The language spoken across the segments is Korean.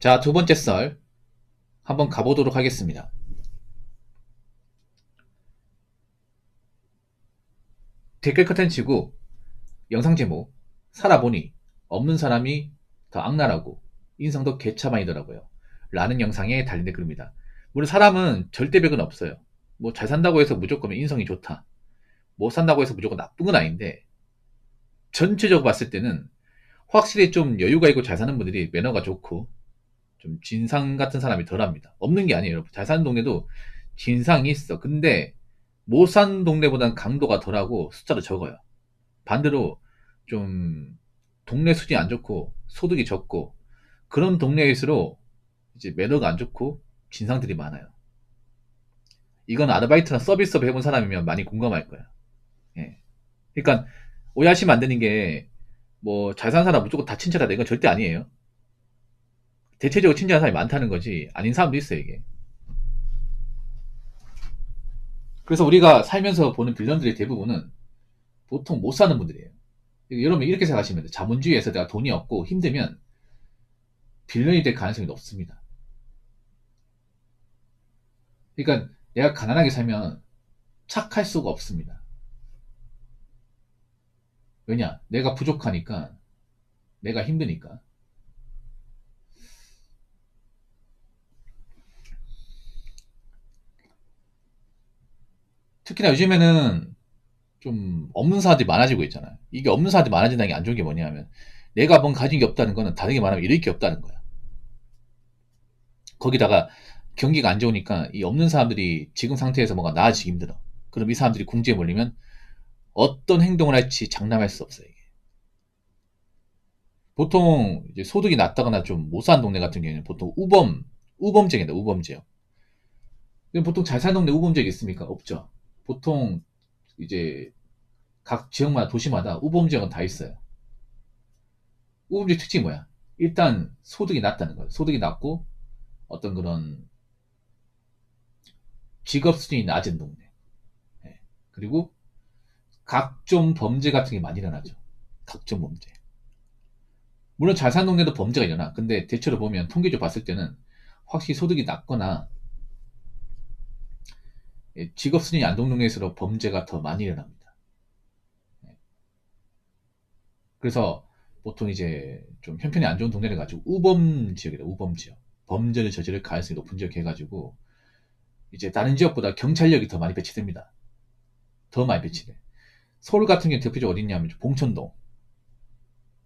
자, 두 번째 썰 한번 가보도록 하겠습니다. 댓글 컨텐츠고 영상 제목 살아보니 없는 사람이 더 악랄하고 인성도 개차반이더라고요. 라는 영상에 달린 댓글입니다. 물론 사람은 절대 벽은 없어요. 뭐 잘 산다고 해서 무조건 인성이 좋다. 못 산다고 해서 무조건 나쁜 건 아닌데 전체적으로 봤을 때는 확실히 좀 여유가 있고 잘 사는 분들이 매너가 좋고 좀 진상 같은 사람이 덜합니다. 없는 게 아니에요, 여러분. 잘 사는 동네도 진상이 있어. 근데 못 사는 동네보다는 강도가 덜하고 숫자도 적어요. 반대로 좀 동네 수준이 안 좋고 소득이 적고 그런 동네일수록 이제 매너가 안 좋고 진상들이 많아요. 이건 아르바이트나 서비스업 해본 사람이면 많이 공감할 거야. 예. 그러니까 오해하시면 안 되는 게 뭐 잘 사는 사람 무조건 다 친절하다 이건 절대 아니에요. 대체적으로 친절한 사람이 많다는 거지 아닌 사람도 있어요 이게. 그래서 우리가 살면서 보는 빌런들의 대부분은 보통 못 사는 분들이에요. 여러분 이렇게 생각하시면 돼요. 자본주의에서 내가 돈이 없고 힘들면 빌런이 될 가능성이 높습니다. 그러니까 내가 가난하게 살면 착할 수가 없습니다. 왜냐? 내가 부족하니까, 내가 힘드니까. 특히나 요즘에는 좀 없는 사람들이 많아지고 있잖아요. 이게 없는 사람들이 많아진다는 게 안 좋은 게 뭐냐면 내가 뭔 가진 게 없다는 거는 다르게 말하면 잃을 게 없다는 거야. 거기다가 경기가 안 좋으니까 이 없는 사람들이 지금 상태에서 뭔가 나아지기 힘들어. 그럼 이 사람들이 궁지에 몰리면 어떤 행동을 할지 장담할 수 없어요. 이게. 보통 이제 소득이 낮다거나 좀 못 사는 동네 같은 경우에는 보통 우범지역이다, 우범지역. 보통 잘 사는 동네 우범지역이 있습니까? 없죠. 보통 이제 각 지역마다 도시마다 우범지역은 다 있어요. 우범지역 특징이 뭐야? 일단 소득이 낮다는 거예요. 소득이 낮고 어떤 그런 직업 수준이 낮은 동네. 예. 그리고 각종 범죄 같은 게 많이 일어나죠. 각종 범죄. 물론 잘 사는 동네도 범죄가 일어나. 근데 대체로 보면 통계적으로 봤을 때는 확실히 소득이 낮거나 예, 직업 수준이 안 좋은 동네일수록 범죄가 더 많이 일어납니다. 예. 그래서 보통 이제 좀 형편이 안 좋은 동네를 가지고 우범 지역이다, 우범 지역. 범죄를 저지를 가능성이 높은 지역 해가지고 이제 다른 지역보다 경찰력이 더 많이 배치됩니다. 더 많이 배치돼. 서울 같은 경우 대표적으로 어디 있냐면 봉천동,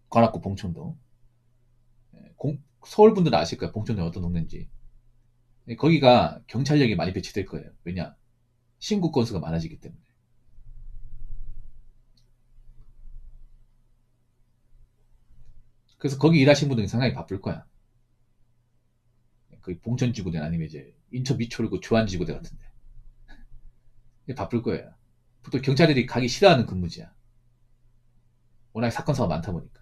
관악구 봉천동. 예, 서울 분들은 아실 거예요. 봉천동이 어떤 동네인지. 예, 거기가 경찰력이 많이 배치될 거예요. 왜냐? 신고 건수가 많아지기 때문에. 그래서 거기 일하시는 분들이 상당히 바쁠 거야. 거의 봉천지구대 아니면 이제 인천 미추홀구 주안지구대 같은데. 바쁠 거예요. 보통 경찰들이 가기 싫어하는 근무지야. 워낙에 사건 사고 많다 보니까.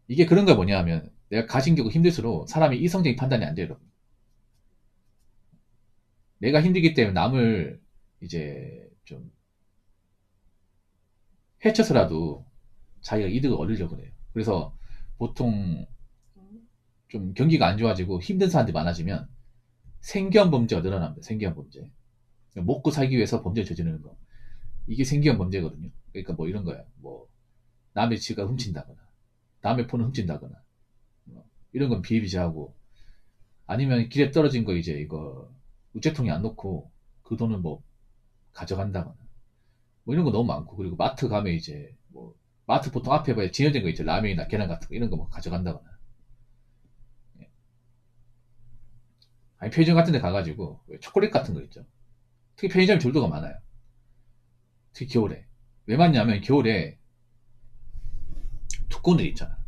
이게 그런 거 뭐냐 하면 내가 가진 게 힘들수록 사람이 이성적인 판단이 안 돼요, 여러분. 내가 힘들기 때문에 남을 이제 좀 해쳐서라도 자기가 이득을 얻으려고 그래요. 그래서 보통 좀 경기가 안 좋아지고 힘든 사람들이 많아지면 생계형 범죄가 늘어납니다. 생계형 범죄. 먹고 살기 위해서 범죄를 저지르는 거. 이게 생계형 범죄거든요. 그러니까 뭐 이런 거야. 뭐 남의 지갑 훔친다거나 남의 폰을 훔친다거나 뭐 이런 건 비일비재하고 아니면 길에 떨어진 거 이제 이거 우체통에 안 놓고 그 돈을 뭐 가져간다거나 뭐 이런 거 너무 많고 그리고 마트 가면 이제 뭐 마트 보통 앞에 봐야 진열된 거 있죠. 라면이나 계란 같은 거 이런 거 뭐 가져간다거나 예. 아니 편의점 같은 데 가가지고 초콜릿 같은 거 있죠. 특히 편의점이 졸도가 많아요. 특히 겨울에. 왜 많냐면 겨울에 두꺼운들 있잖아.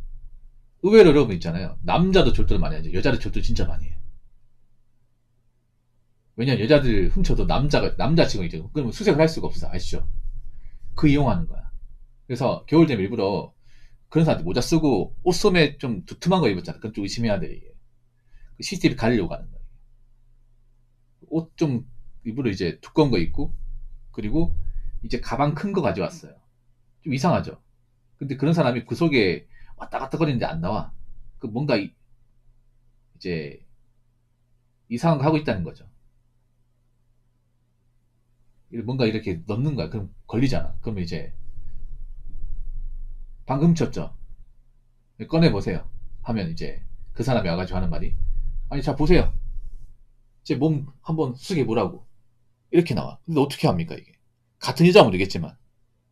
의외로 여러분 있잖아요. 남자도 졸도를 많이 하죠. 여자도 졸도 진짜 많이 해요. 왜냐면 여자들 훔쳐도 남자 직원이죠. 그러면 수색을 할 수가 없어. 아시죠? 그 이용하는 거야. 그래서 겨울 되면 일부러 그런 사람들 모자 쓰고 옷 소매 좀 두툼한 거 입었잖아. 그건 좀 의심해야 돼. 이게. CCTV 가리려고 하는 거야. 옷 좀 일부러 이제 두꺼운 거 입고 그리고 이제 가방 큰 거 가져왔어요. 좀 이상하죠. 근데 그런 사람이 그 속에 왔다 갔다 거리는데 안 나와. 그 뭔가 이제 이상한 거 하고 있다는 거죠. 뭔가 이렇게 넣는 거야. 그럼 걸리잖아. 그러면 이제 방금 쳤죠. 꺼내보세요. 하면 이제 그 사람이 와가지고 하는 말이, 아니 자 보세요. 제 몸 한번 숙여보라고. 이렇게 나와. 근데 어떻게 합니까 이게? 같은 여자면 되겠지만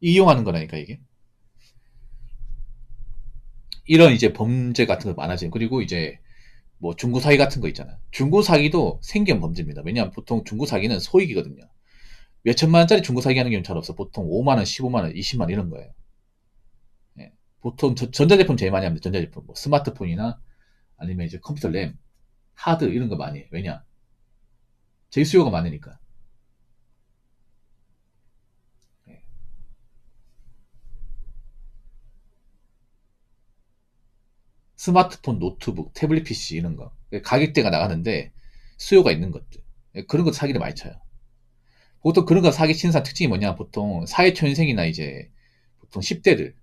이용하는 거라니까 이게. 이런 이제 범죄 같은 거 많아지는. 그리고 이제 뭐 중고 사기 같은 거 있잖아요. 중고 사기도 생계형 범죄입니다. 왜냐하면 보통 중고 사기는 소액이거든요. 몇 천만 원짜리 중고 사기 하는 경우는 잘 없어. 보통 5만 원, 15만 원, 20만 원 이런 거예요. 예. 보통 전자제품 제일 많이 합니다. 전자제품. 뭐 스마트폰이나 아니면 이제 컴퓨터 램, 하드 이런 거 많이 해요. 왜냐? 제일 수요가 많으니까. 예. 스마트폰, 노트북, 태블릿 PC 이런 거. 가격대가 나가는데 수요가 있는 것들. 예, 그런 거 사기를 많이 쳐요. 보통 그런 거 사기 치는 사람 특징이 뭐냐? 보통 사회초년생이나 이제 보통 10대들이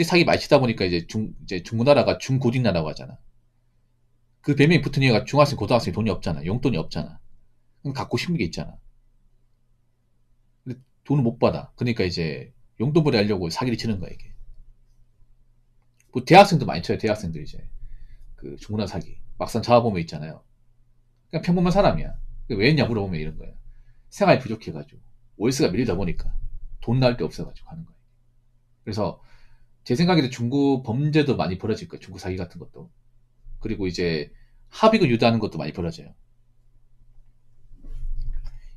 사기 많이 치다 보니까 이제 중고나라가 중고딩나라고 하잖아. 그 별명이 붙은 이유가 중학생, 고등학생 돈이 없잖아. 용돈이 없잖아. 그럼 갖고 싶은 게 있잖아. 근데 돈을 못 받아. 그러니까 이제 용돈벌이 하려고 사기를 치는 거야, 이게. 뭐 대학생도 많이 쳐요, 대학생들 이제. 그 중고나 사기. 막상 잡아보면 있잖아요. 그냥 평범한 사람이야. 왜 했냐 물어보면 이런 거예요. 생활이 부족해가지고. 월세가 밀리다 보니까. 돈 나올 게 없어가지고 하는 거예요. 그래서 제 생각에도 중고 범죄도 많이 벌어질 거예요. 중고 사기 같은 것도. 그리고 이제 합의금 유도하는 것도 많이 벌어져요.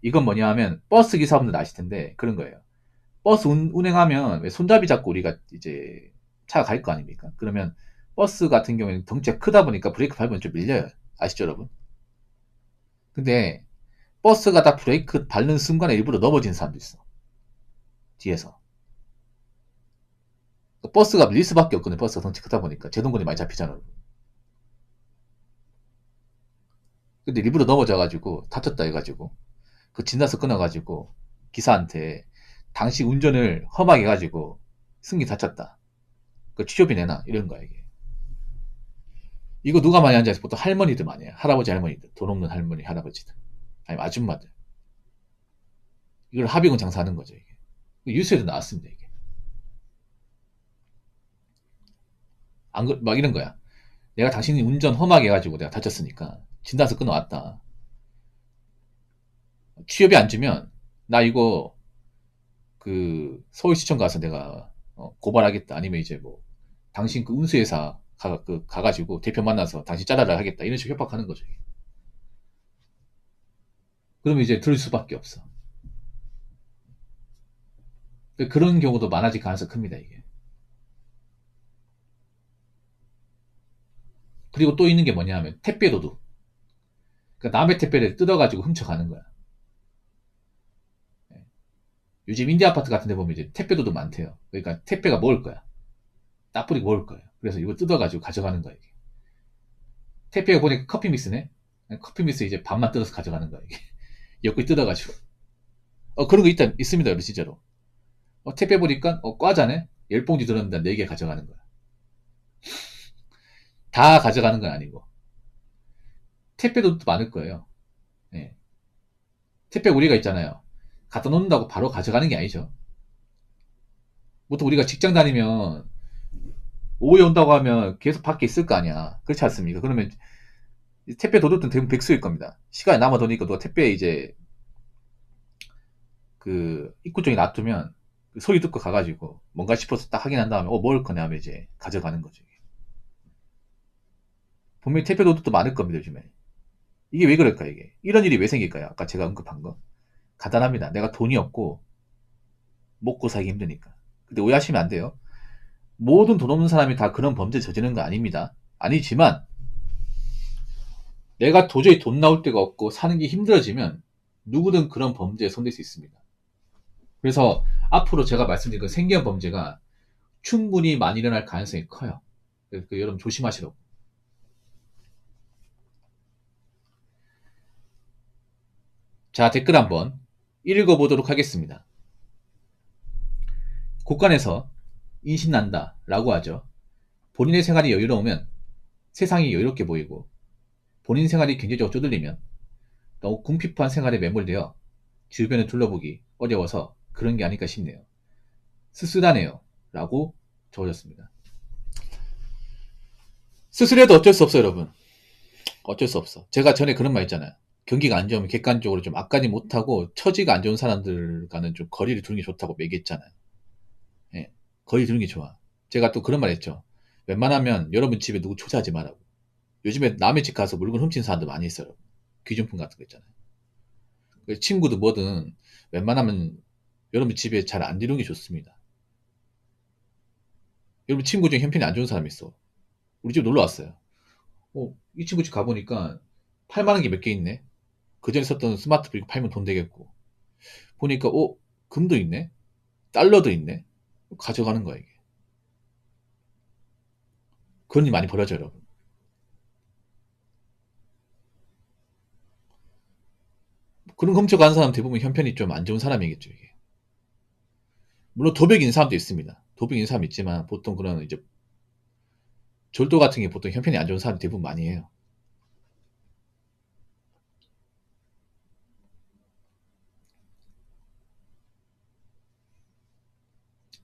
이건 뭐냐 하면 버스 기사분들 아실 텐데 그런 거예요. 버스 운행하면 왜 손잡이 잡고 우리가 이제 차가 갈 거 아닙니까? 그러면 버스 같은 경우에는 덩치가 크다 보니까 브레이크 밟으면 좀 밀려요. 아시죠, 여러분? 근데 버스가 다 브레이크 밟는 순간에 일부러 넘어지는 사람도 있어. 뒤에서. 버스가 밀릴 수밖에 없거든요. 버스가 덩치 크다 보니까 제동권이 많이 잡히잖아. 여러분. 근데 일부러 넘어져가지고 다쳤다 해가지고 그 진단서 끊어가지고 기사한테 당시 운전을 험하게 해가지고 승기 다쳤다. 그 취조비 내놔 이런 거야 이게. 이거 누가 많이 하는지 보통 할머니들 많이 해요. 할아버지 할머니들, 돈 없는 할머니 할아버지들, 아니면 아줌마들. 이걸 합의금 장사하는 거죠 이게. 뉴스에도 나왔습니다 이게. 막 이런 거야. 내가 당신이 운전 험하게 해가지고 내가 다쳤으니까 진단서 끊어왔다. 취업이 안 주면 나 이거 그 서울시청 가서 내가 고발하겠다. 아니면 이제 뭐 당신 그 운수회사 가가지고 대표 만나서 당신 짜라라 하겠다. 이런 식으로 협박하는 거죠. 그러면 이제 들을 수밖에 없어. 그런 경우도 많아질 가능성이 큽니다, 이게. 그리고 또 있는 게 뭐냐 하면 택배 도둑. 그러니까 남의 택배를 뜯어가지고 훔쳐가는 거야. 요즘 인디 아파트 같은 데 보면 이제 택배 도둑 많대요. 그러니까 택배가 먹을 거야. 따뿌리 먹을 거예요. 그래서 이거 뜯어가지고 가져가는 거야, 이게. 택배가 보니까 커피 믹스네? 커피 믹스 이제 반만 뜯어서 가져가는 거야, 이게. 옆구리 뜯어가지고. 그런 거 있습니다, 여러분, 진짜로. 택배 보니까, 과자네? 10봉지 들었는데 4개 가져가는 거야. 다 가져가는 건 아니고. 택배도 많을 거예요. 예. 택배 우리가 있잖아요. 갖다 놓는다고 바로 가져가는 게 아니죠. 보통 우리가 직장 다니면 오후에 온다고 하면 계속 밖에 있을 거 아니야. 그렇지 않습니까? 그러면 택배 도둑들은 대부분 백수일 겁니다. 시간이 남아도니까 누가 택배 이제 그 입구 쪽에 놔두면 그 소리 듣고 가가지고 뭔가 싶어서 딱 확인한 다음에 먹을 거네 하면 이제 가져가는 거죠. 분명히 택배 도둑도 많을 겁니다, 요즘에. 이게 왜 그럴까, 이게? 이런 일이 왜 생길까요? 아까 제가 언급한 거. 간단합니다. 내가 돈이 없고 먹고 살기 힘드니까. 근데 오해하시면 안 돼요. 모든 돈 없는 사람이 다 그런 범죄 저지르는 거 아닙니다. 아니지만 내가 도저히 돈 나올 데가 없고 사는 게 힘들어지면 누구든 그런 범죄에 손댈 수 있습니다. 그래서 앞으로 제가 말씀드린 그 생계형 범죄가 충분히 많이 일어날 가능성이 커요. 그래서 여러분 조심하시라고. 자, 댓글 한번 읽어보도록 하겠습니다. 곳간에서 인신난다 라고 하죠. 본인의 생활이 여유로우면 세상이 여유롭게 보이고 본인 생활이 경제적으로 쪼들리면 너무 궁핍한 생활에 매몰되어 주변을 둘러보기 어려워서 그런 게 아닐까 싶네요. 쓸쓸하네요. 라고 적어졌습니다. 쓸쓸해도 어쩔 수 없어요, 여러분. 어쩔 수 없어. 제가 전에 그런 말 했잖아요. 경기가 안 좋으면 객관적으로 좀 악까지 못하고 처지가 안 좋은 사람들과는 좀 거리를 두는 게 좋다고 얘기했잖아요. 예, 거리 두는 게 좋아. 제가 또 그런 말 했죠. 웬만하면 여러분 집에 누구 초대하지 말라고. 요즘에 남의 집 가서 물건 훔친 사람들 많이 있어요. 귀중품 같은 거 있잖아요. 친구도 뭐든 웬만하면 여러분 집에 잘 안 들여오는 게 좋습니다. 여러분 친구 중에 형편이 안 좋은 사람이 있어. 우리 집 놀러 왔어요. 이 친구 집 가보니까 팔만한 게 몇 개 있네. 그 전에 썼던 스마트폰 이거 팔면 돈 되겠고. 보니까, 금도 있네? 달러도 있네? 가져가는 거야, 이게. 그런 일 많이 벌어져요, 여러분. 그런 훔쳐가는 사람 대부분 형편이 좀 안 좋은 사람이겠죠, 이게. 물론 도벽인 사람도 있습니다. 도벽인 사람 있지만 보통 그런 이제 절도 같은 게 보통 형편이 안 좋은 사람이 대부분 많이 해요.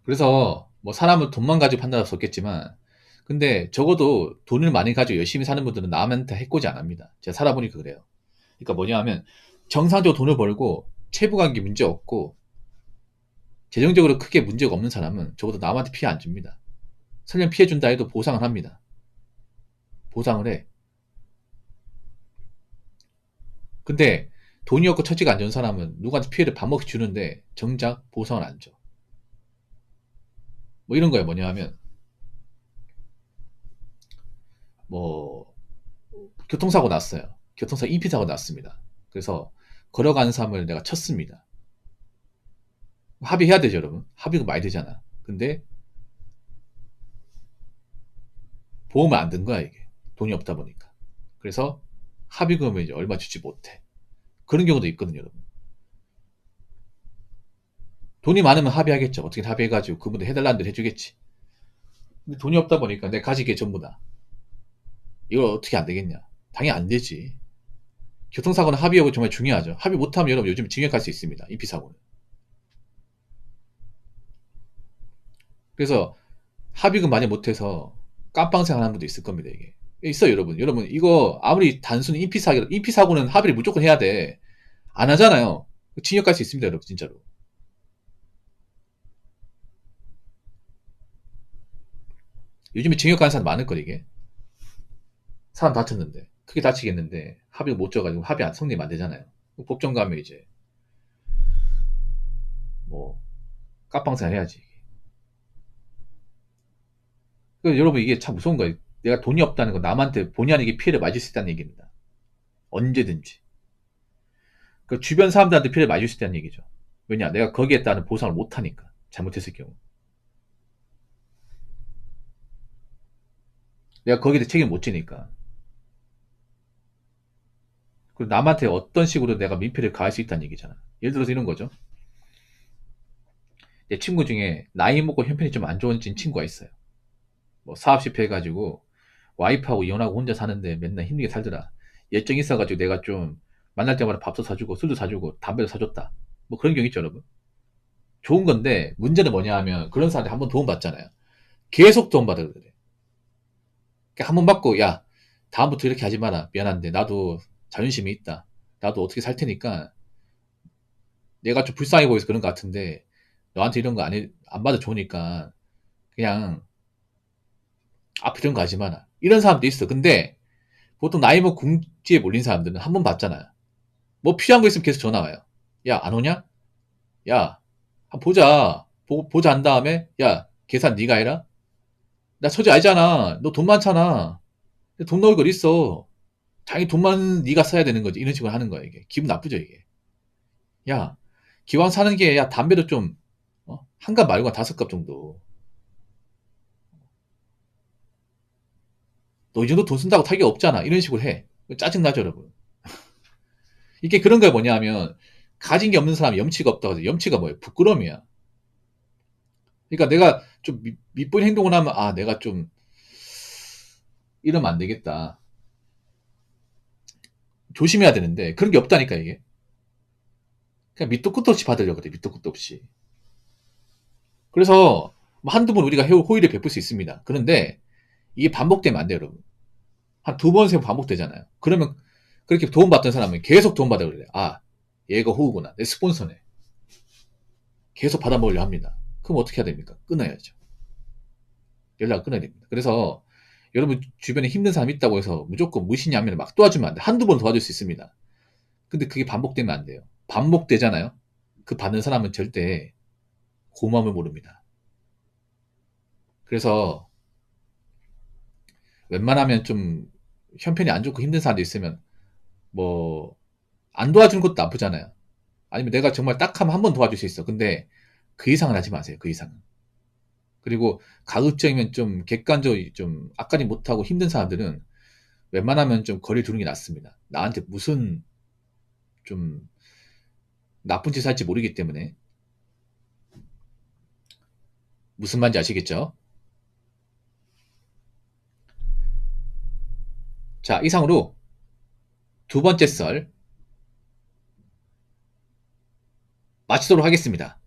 그래서 뭐 사람을 돈만 가지고 판단할 수 없겠지만 근데 적어도 돈을 많이 가지고 열심히 사는 분들은 남한테 해코지 안 합니다. 제가 살아보니까 그래요. 그러니까 뭐냐 하면 정상적으로 돈을 벌고 체부관계 문제 없고 재정적으로 크게 문제가 없는 사람은 적어도 남한테 피해 안 줍니다. 설령 피해 준다 해도 보상을 합니다. 보상을 해. 근데 돈이 없고 처지가 안 좋은 사람은 누구한테 피해를 밥 먹이 주는데 정작 보상을 안 줘. 뭐 이런 거예요. 뭐냐 하면 뭐 교통사고 났어요. 교통사고 인피사고 났습니다. 그래서 걸어가는 사람을 내가 쳤습니다. 합의해야 되죠, 여러분. 합의가 많이 되잖아. 근데 보험을 안 든 거야, 이게. 돈이 없다 보니까. 그래서 합의금을 이제 얼마 주지 못해. 그런 경우도 있거든요, 여러분. 돈이 많으면 합의하겠죠. 어떻게 합의해가지고 그분들 해달라는 대로 해주겠지. 근데 돈이 없다 보니까 내 가진 게 전부다. 이걸 어떻게 안 되겠냐? 당연히 안 되지. 교통사고는 합의하고 정말 중요하죠. 합의 못하면 여러분 요즘 징역 갈 수 있습니다. 인피사고는. 그래서 합의금 많이 못해서 깜빵생 하는 분도 있을 겁니다, 이게. 있어요, 여러분. 여러분, 이거 아무리 단순히 인피사고는 합의를 무조건 해야 돼. 안 하잖아요. 징역 갈 수 있습니다, 여러분, 진짜로. 요즘에 징역 가는 사람 많을 걸, 이게. 사람 다쳤는데. 크게 다치겠는데, 합의 못 줘가지고 합의 안 성립 안 되잖아요. 법정 가면 이제, 뭐, 깜빵생 해야지. 여러분, 이게 참 무서운 거예요. 내가 돈이 없다는 건 남한테 본의 아니게 피해를 맞을 수 있다는 얘기입니다. 언제든지. 그 주변 사람들한테 피해를 맞을 수 있다는 얘기죠. 왜냐? 내가 거기에 따른 보상을 못하니까. 잘못했을 경우. 내가 거기에 대해 책임을 못 지니까. 그리고 남한테 어떤 식으로 내가 민폐를 가할 수 있다는 얘기잖아. 예를 들어서 이런 거죠. 내 친구 중에 나이 먹고 형편이 좀 안 좋아진 친구가 있어요. 뭐 사업 실패해가지고 와이프하고 이혼하고 혼자 사는데 맨날 힘들게 살더라. 열정이 있어가지고 내가 좀 만날 때마다 밥도 사주고 술도 사주고 담배도 사줬다. 뭐 그런 경우 있죠, 여러분. 좋은 건데 문제는 뭐냐 하면 그런 사람한테 한 번 도움 받잖아요. 계속 도움 받아 그래. 그러니까 한 번 받고 야 다음부터 이렇게 하지 마라. 미안한데 나도 자존심이 있다. 나도 어떻게 살 테니까 내가 좀 불쌍해 보여서 그런 것 같은데 너한테 이런 거 안 받아 좋으니까 그냥 앞으로 이런 거 하지 마라. 이런 사람도 있어. 근데 보통 나이 먹고 궁지에 몰린 사람들은 한 번 받잖아요. 뭐 필요한 거 있으면 계속 전화 와요. 야, 안 오냐? 야, 한번 보자. 보자 한 다음에 야, 계산 네가 해라. 나 처지 알잖아. 너 돈 많잖아. 돈 넣을 거 있어. 자기 돈만 네가 써야 되는 거지. 이런 식으로 하는 거야, 이게. 기분 나쁘죠, 이게. 야, 기왕 사는 게, 야, 담배도 좀, 한 갑 말고 한 다섯 갑 정도. 너 이 정도 돈 쓴다고 타격 없잖아. 이런 식으로 해. 짜증나죠, 여러분. 이게 그런 거야 뭐냐 하면, 가진 게 없는 사람이 염치가 없다고 해서 염치가 뭐예요? 부끄러움이야. 그러니까 내가 좀 밑보인 행동을 하면, 아, 내가 좀, 이러면 안 되겠다. 조심해야 되는데 그런 게 없다니까 이게. 그냥 밑도 끝도 없이 받으려고 그래. 밑도 끝도 없이. 그래서 뭐 한두 번 우리가 호의를 베풀 수 있습니다. 그런데 이게 반복되면 안 돼요, 여러분. 한 두 번, 세 번 반복되잖아요. 그러면 그렇게 도움받던 사람은 계속 도움받아 그래요. 아, 얘가 호구나. 내 스폰서네. 계속 받아먹으려 합니다. 그럼 어떻게 해야 됩니까? 끊어야죠. 연락을 끊어야 됩니다. 그래서 여러분 주변에 힘든 사람 있다고 해서 무조건 무시냐면 막 도와주면 안 돼. 한두 번 도와줄 수 있습니다. 근데 그게 반복되면 안 돼요. 반복되잖아요. 그 받는 사람은 절대 고마움을 모릅니다. 그래서 웬만하면 좀 형편이 안 좋고 힘든 사람도 있으면 뭐 안 도와주는 것도 나쁘잖아요. 아니면 내가 정말 딱 하면 한 번 도와줄 수 있어. 근데 그 이상은 하지 마세요. 그 이상은. 그리고 가급적이면 좀 객관적으로 좀 악까지 못하고 힘든 사람들은 웬만하면 좀 거리를 두는 게 낫습니다. 나한테 무슨 좀 나쁜 짓을 할지 모르기 때문에. 무슨 말인지 아시겠죠? 자, 이상으로 두 번째 썰 마치도록 하겠습니다.